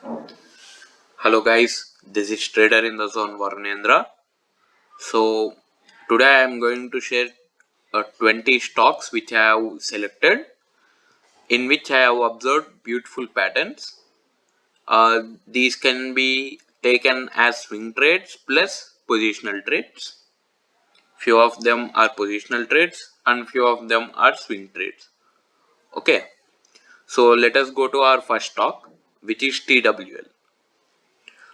Hello guys, this is Trader in the Zone Varunendra. So today I am going to share 20 stocks which I have selected, in which I have observed beautiful patterns. These can be taken as swing trades plus positional trades. Few of them are positional trades and few of them are swing trades. Okay, so let us go to our first stock, which is TWL.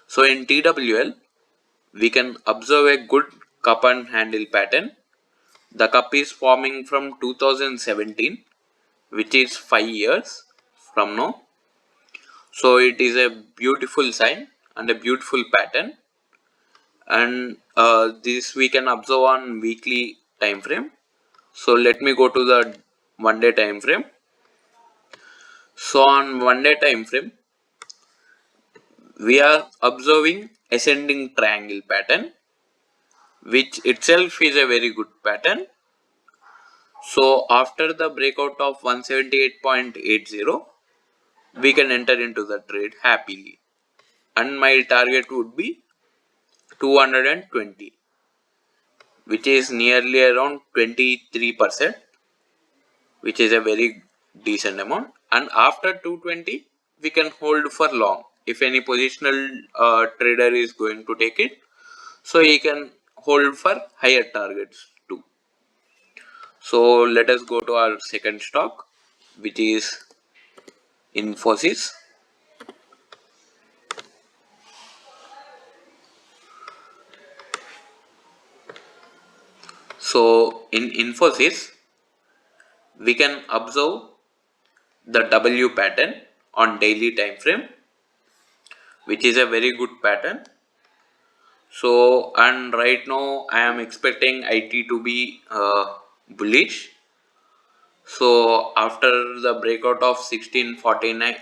So in TWL, we can observe a good cup and handle pattern. The cup is forming from 2017, which is 5 years from now. So it is a beautiful sign and a beautiful pattern, and this we can observe on weekly time frame. So let me go to the 1 day time frame. So on 1 day time frame, we are observing ascending triangle pattern, which itself is a very good pattern. So after the breakout of 178.80, we can enter into the trade happily, and my target would be 220, which is nearly around 23%, which is a very decent amount. And after 220, we can hold for long if any positional trader is going to take it, so he can hold for higher targets too. So let us go to our second stock, which is Infosys. So in Infosys, we can observe the W pattern on daily time frame, which is a very good pattern. So, and right now I am expecting IT to be bullish. So after the breakout of 1649,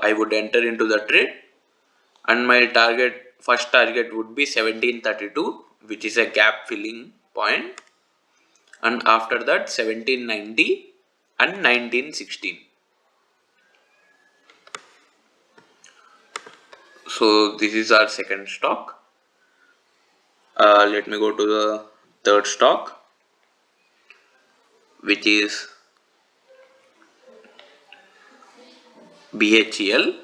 I would enter into the trade, and my first target would be 1732, which is a gap filling point, and after that 1790 and 1916. So this is our second stock. Let me go to the third stock, which is BHEL.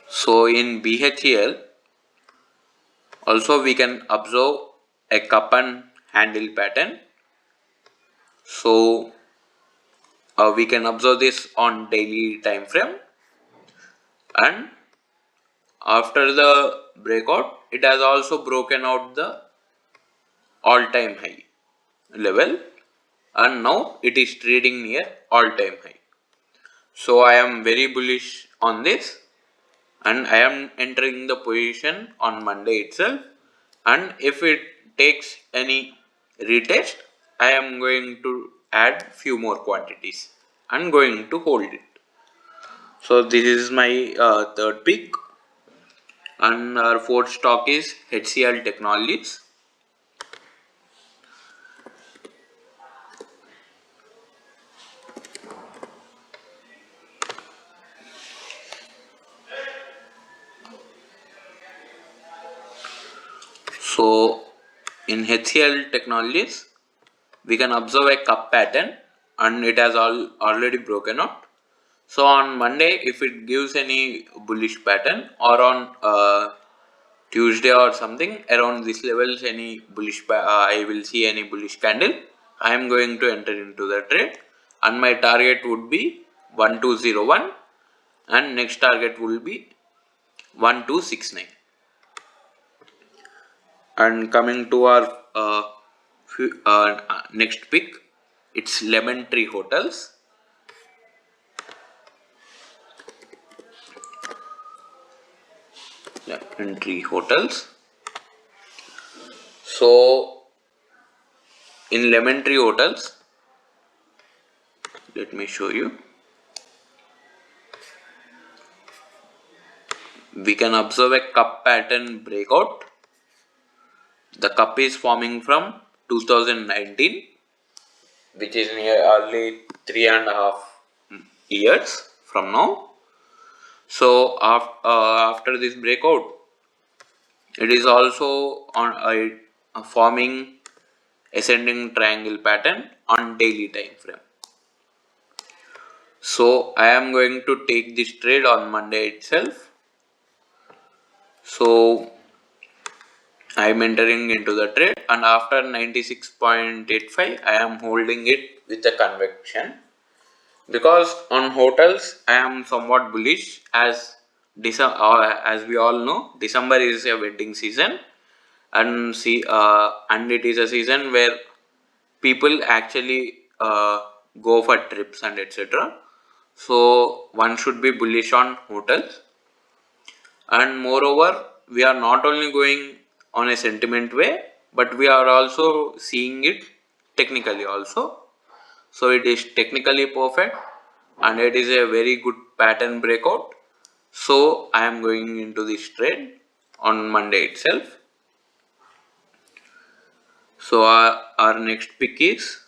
So in BHEL, also we can observe a cup and handle pattern. So we can observe this on daily time frame, and after the breakout, it has also broken out the all-time high level, and now it is trading near all-time high. So I am very bullish on this, and I am entering the position on Monday itself, and if it takes any retest, I am going to add few more quantities and going to hold it. So this is my third pick, and our fourth stock is HCL Technologies. So in HCL Technologies, we can observe a cup pattern, and it has already broken out. So on Monday, if it gives any bullish pattern, or on Tuesday or something around this levels, any bullish I will see any bullish candle, I am going to enter into the trade, and my target would be 1201, and next target will be 1269. And coming to our next pick, it's Lemon Tree Hotels. Lemon Tree Hotels. So in Lemon Tree Hotels, let me show you. We can observe a cup pattern breakout. the cup is forming from 2019, which is near early 3.5 years from now. So after this breakout, it is also on a forming ascending triangle pattern on daily time frame. So I am going to take this trade on Monday itself. So I am entering into the trade, and after 96.85 I am holding it with a conviction, because on hotels I am somewhat bullish, as as we all know, December is a wedding season, and it is a season where people actually go for trips and etc. So one should be bullish on hotels. And moreover, we are not only going on a sentiment way, but we are also seeing it technically also. So it is technically perfect, and it is a very good pattern breakout. So I am going into this trade on Monday itself. So our next pick is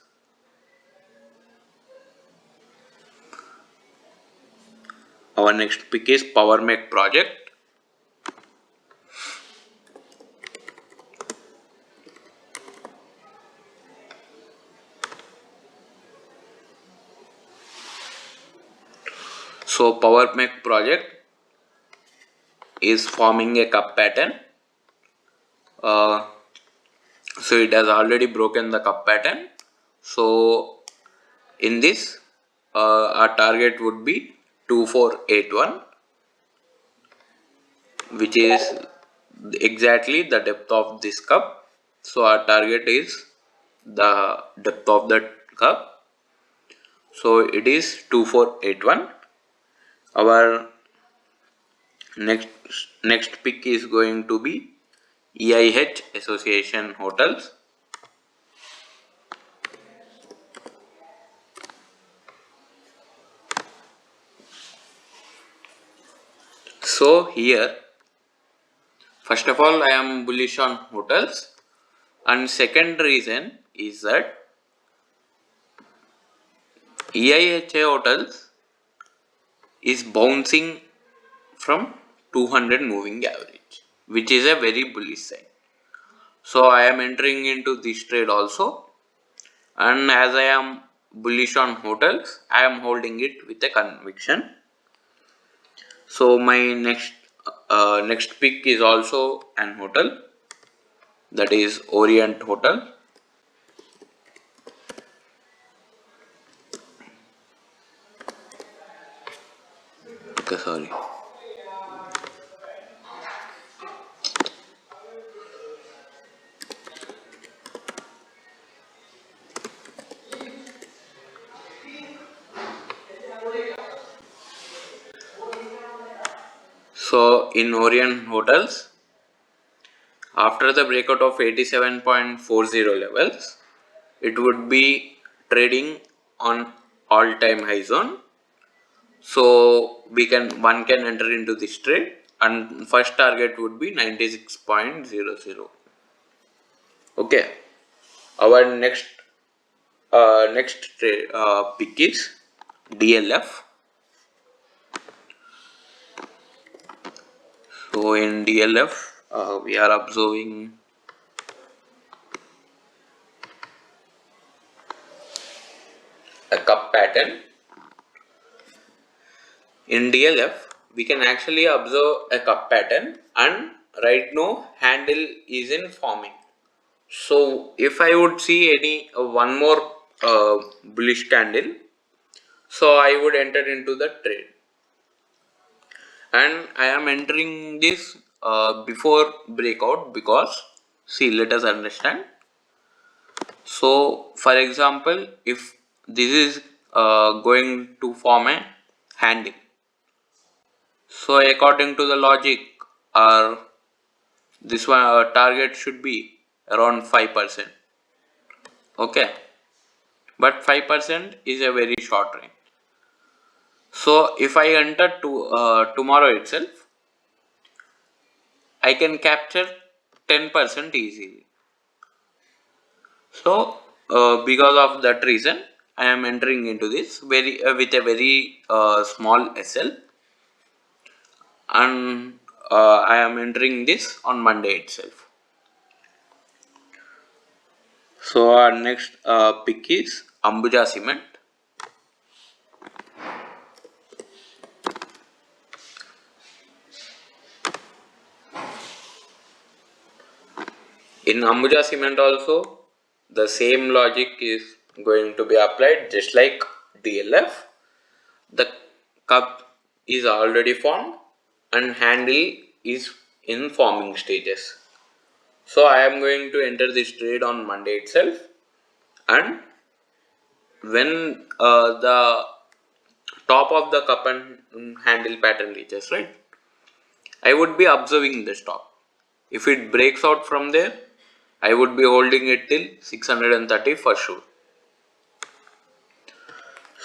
Power Make project. So Power Make project is forming a cup pattern. So it has already broken the cup pattern. So in this, our target would be 2481, which is exactly the depth of this cup. So our target is the depth of the cup. So it is 2481. Our next pick is going to be EIH Association Hotels. So here, first of all, I am bullish on hotels, and second reason is that EIHA hotels is bouncing from 200 moving average, which is a very bullish sign. So I am entering into this trade also, and as I am bullish on hotels, I am holding it with a conviction. So my next pick is also an hotel, that is Orient Hotel. Okay, sorry. So in Orient Hotels, after the breakout of 87.40 levels, it would be trading on all-time high zone. So one can enter into this trade, and first target would be 96.00. Okay, our next trade pick is DLF. So in DLF, we are observing a cup pattern. In DLF, we can actually observe a cup pattern, and right now handle is in forming. So if I would see any one more bullish candle, so I would enter into the trade, and I am entering this before breakout, because see, let us understand. So for example, if this is going to form a handle, so according to the logic, our this one target should be around 5%. Okay, but 5% is a very short range. So if I enter to tomorrow itself, I can capture 10% easily. So because of that reason, I am entering into this very with a very small SL, and I am entering this on Monday itself. So our next pick is Ambuja Cement. In Ambuja Cement also, the same logic is going to be applied just like DLF. The cup is already formed and handle is in forming stages. So I am going to enter this trade on Monday itself, and when the top of the cup and handle pattern reaches, right, I would be observing the stock. If it breaks out from there, I would be holding it till 630 for sure.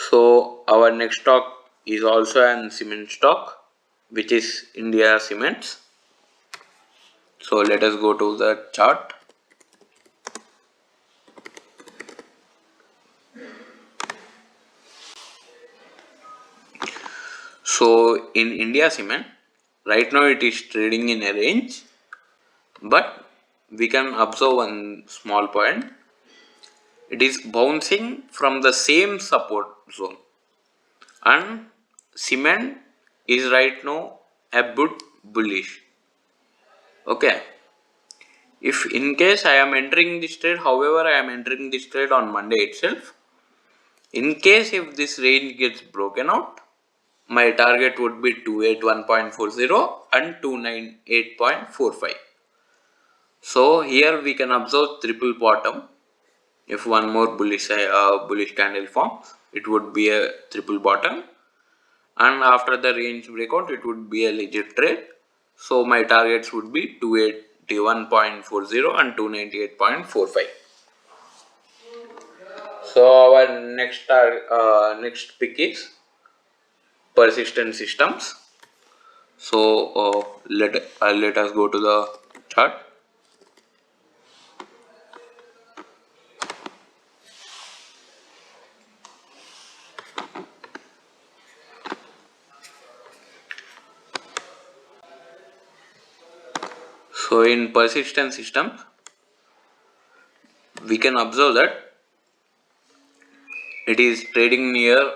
So our next stock is also an cement stock, which is India Cements. So let us go to the chart. So in India Cement, right now it is trading in a range, but we can observe one small point. It is bouncing from the same support zone, and cement is right now a bit bullish. Okay. If in case I am entering this trade, however, I am entering this trade on Monday itself. In case if this range gets broken out, my target would be 281.40 and 298.45. So here we can observe triple bottom. If one more bullish candle forms, it would be a triple bottom, and after the range breakout, it would be a legit trade. So my targets would be 281.40 and 298.45. So our next pick is persistent systems. So let us go to the chart. So in persistent system, we can observe that it is trading near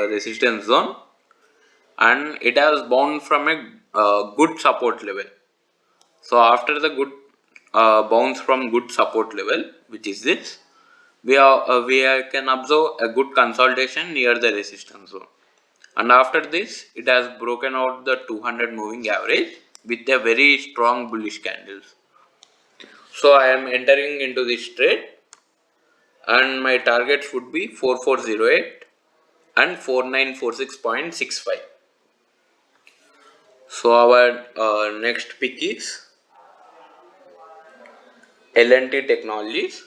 resistance zone, and it has bound from a good support level. So after the good bounce from good support level, which is this, we can observe a good consolidation near the resistance zone, and after this it has broken out the 200 moving average with a very strong bullish candles. So I am entering into this trade, and my targets would be 4408 and 4946.65. So our next pick is L&T Technologies.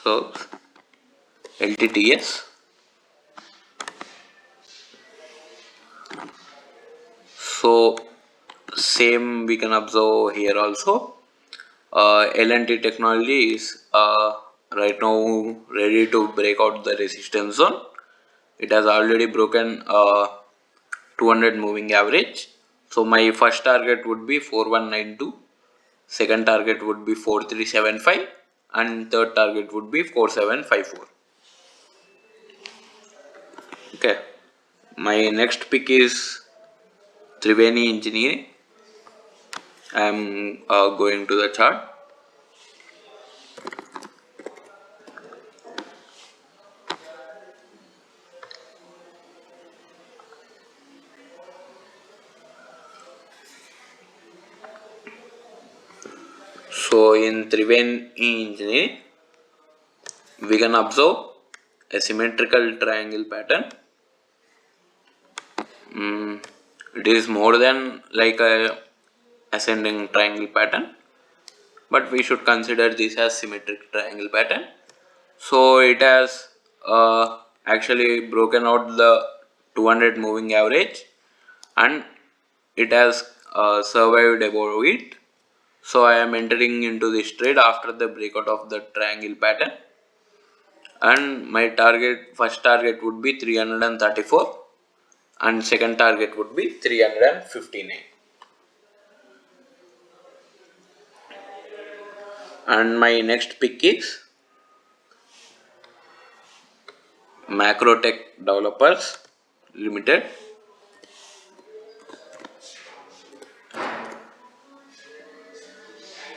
So LTTS. So same we can observe here also. L&T Technology is right now ready to break out the resistance zone. It has already broken 200 moving average. So my first target would be 4192, second target would be 4375, and third target would be 4754. Okay. My next pick is Triveni Engineering. I am going to the chart. So in Triveni Engineering, we can observe a symmetrical triangle pattern. It is more than like a ascending triangle pattern, but we should consider this as symmetric triangle pattern. So it has actually broken out the 200 moving average, and it has survived above it. So I am entering into this trade after the breakout of the triangle pattern, and my first target would be 334 and second target would be 359. And my next pick is Macrotech Developers Limited,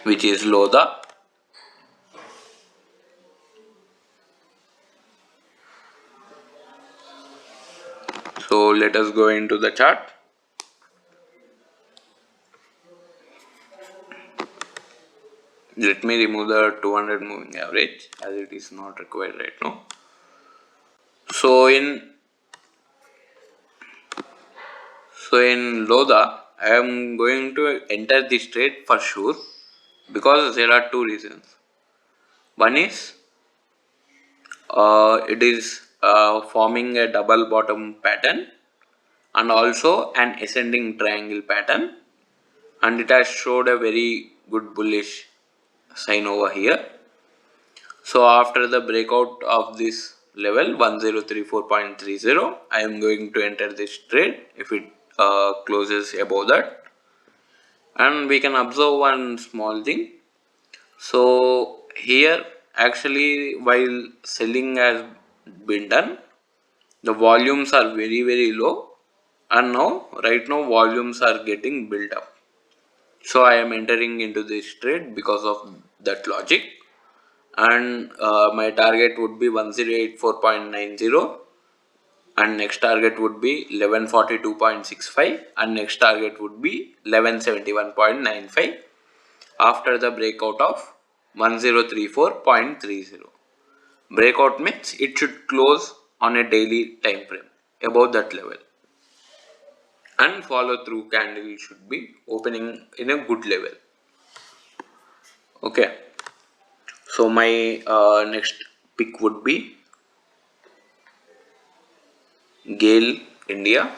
which is LODA. So let us go into the chart. Let me remove the 200 moving average as it is not required right now. So in LODA, I am going to enter this trade for sure because there are two reasons. One is it is forming a double bottom pattern and also an ascending triangle pattern, and it has showed a very good bullish sign over here. So after the breakout of this level 1034.30, I am going to enter this trade if it closes above that. And we can observe one small thing. So here actually while selling has been done, the volumes are very low, and now right now volumes are getting built up. So I am entering into this trade because of that logic, and my target would be 1084.90, and next target would be 1142.65, and next target would be 1171.95 after the breakout of 1034.30. Breakout means it should close on a daily time frame above that level, and follow through candle should be opening in a good level. Okay, so my next pick would be Gale India.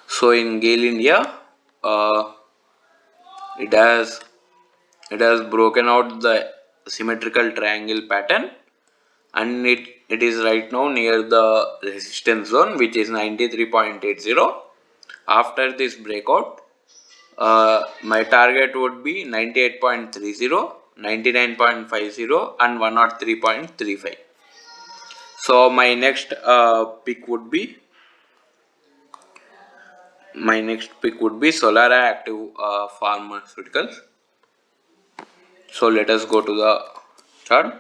So in Gale India, uh, it has broken out the symmetrical triangle pattern, and it is right now near the resistance zone, which is 93.80. After this breakout, my target would be 98.30, 99.50 and 103.35. So my next pick would be Solara Active Pharmaceuticals. So let us go to the chart.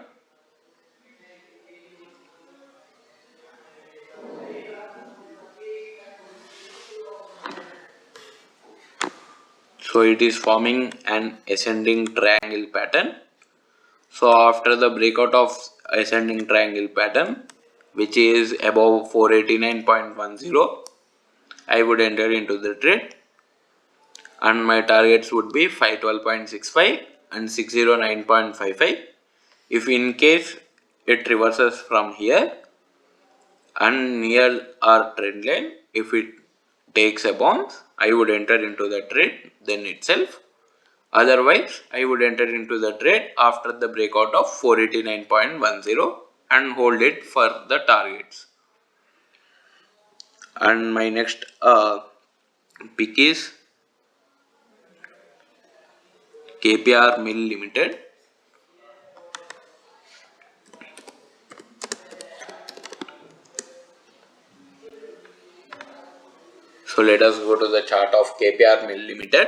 So it is forming an ascending triangle pattern. So after the breakout of ascending triangle pattern, which is above 489.10, I would enter into the trade, and my targets would be 512.65 and 609.55. If in case it reverses from here and near our trend line, if it takes a bounce, I would enter into the trade then itself. Otherwise, I would enter into the trade after the breakout of 489.10 and hold it for the targets. And my next pick is KPR Mill Limited. So let us go to the chart of KPR Mill Limited.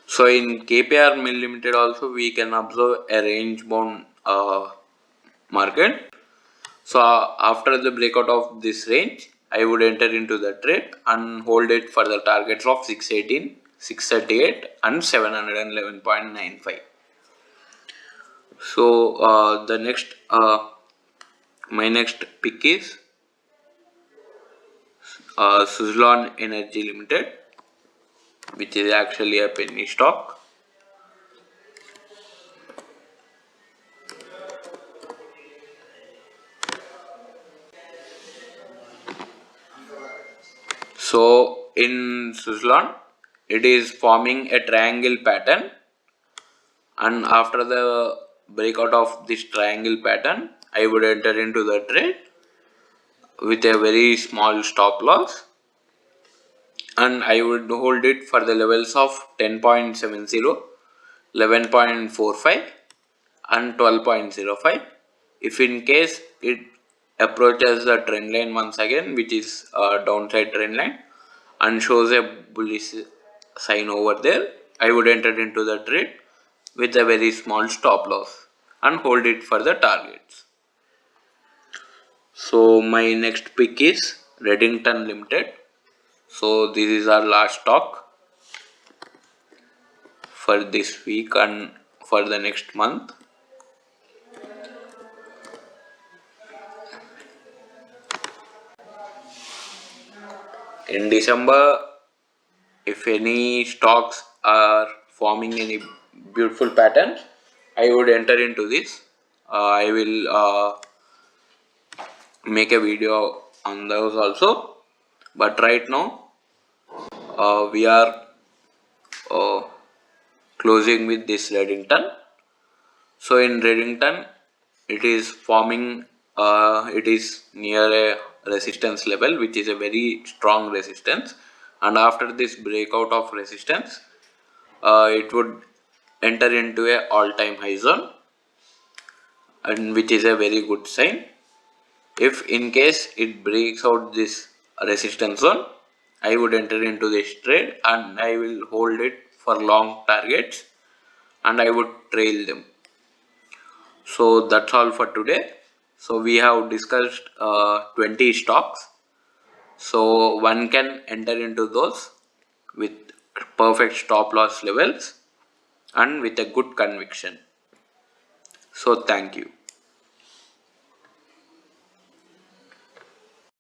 So in KPR Mill Limited also we can observe a range bound market. So after the breakout of this range, I would enter into the trade and hold it for the targets of 618, 638 and 711.95. So my next pick is Suzlon Energy Limited. which is actually a penny stock. So in Switzerland, it is forming a triangle pattern, and after the breakout of this triangle pattern, I would enter into the trade with a very small stop loss, and I would hold it for the levels of 10.70, 11.45 and 12.05. If in case it approaches the trend line once again, which is a downside trend line, and shows a bullish sign over there, I would enter into the trade with a very small stop loss and hold it for the targets. So my next pick is Reddington Limited. So this is our last stock for this week and for the next month. In December, if any stocks are forming any beautiful patterns, I would enter into this. I will make a video on those also. But right now, we are uh, closing with this Reddington. So in Reddington, it is forming, it is near a resistance level, which is a very strong resistance. And after this breakout of resistance, it would enter into a all-time high zone, and which is a very good sign. If in case it breaks out this resistance zone, I would enter into this trade and I will hold it for long targets and I would trail them. So that's all for today. So we have discussed 20 stocks. So one can enter into those with perfect stop loss levels and with a good conviction. So thank you.